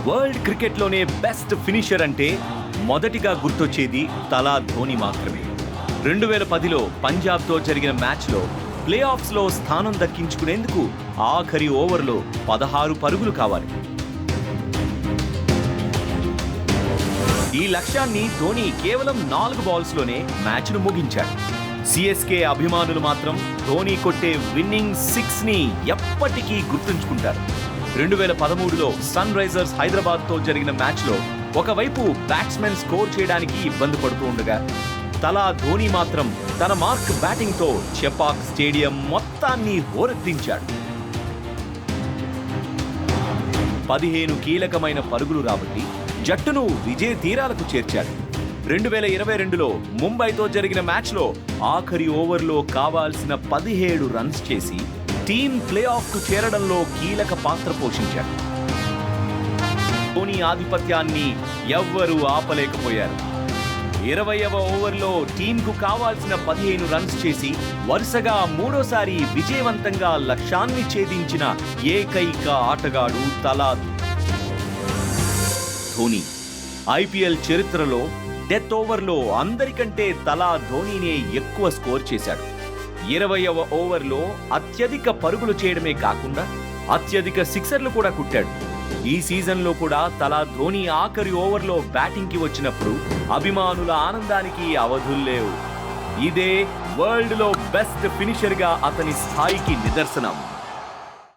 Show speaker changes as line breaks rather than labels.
World క్రికెట్లోనే best finisher అంటే మొదటిగా గుర్తొచ్చేది తలా ధోని మాత్రమే. 2010లో పంజాబ్తో జరిగిన మ్యాచ్లో ప్లే ఆఫ్స్లో స్థానం దక్కించుకునేందుకు ఆఖరి ఓవర్లో 16 పరుగులు కావాలి. ఈ లక్ష్యాన్ని ధోని కేవలం 4 బాల్స్లోనే మ్యాచ్ను ముగించాడు. సిఎస్కే అభిమానులు మాత్రం ధోని కొట్టే విన్నింగ్ 6ని ఎప్పటికీ గుర్తుంచుకుంటారు. 2013లో సన్ రైజర్స్ హైదరాబాద్తో జరిగిన మ్యాచ్లో ఒకవైపు బ్యాట్స్మెన్ స్కోర్ చేయడానికి ఇబ్బంది పడుతూ ఉండగా తలా ధోని మాత్రం తన మార్క్ బ్యాటింగ్తో చెపాక్ స్టేడియం మొత్తాన్ని హోరెత్తించాడు. 15 కీలకమైన పరుగులు రాబట్టి జట్టును విజయ తీరాలకు చేర్చాడు. 2022లో ముంబైతో జరిగిన మ్యాచ్లో ఆఖరి ఓవర్లో కావాల్సిన 17 రన్స్ చేసి టీం ప్లే ఆఫ్కు చేరడంలో కీలక పాత్ర పోషించాడు. ధోని ఆధిపత్యాన్ని ఎవ్వరూ ఆపలేకపోయారు. 20వ ఓవర్లో టీంకు కావాల్సిన 15 రన్స్ చేసి వరుసగా మూడోసారి విజయవంతంగా లక్ష్యాన్ని ఛేదించిన ఏకైక ఆటగాడు తలా ధోని. ఐపీఎల్ చరిత్రలో డెత్ ఓవర్లో అందరికంటే తలా ధోనీనే ఎక్కువ స్కోర్ చేశాడు. 20వ ఓవర్లో అత్యధిక పరుగులు చేయడమే కాకుండా అత్యధిక సిక్సర్లు కూడా కుట్టాడు. ఈ సీజన్లో కూడా తలా ధోని ఆఖరి ఓవర్లో బ్యాటింగ్కి వచ్చినప్పుడు అభిమానుల ఆనందానికి అవధుల్లేవు. ఇదే వరల్డ్లో బెస్ట్ ఫినిషర్గా అతని స్థాయికి నిదర్శనం.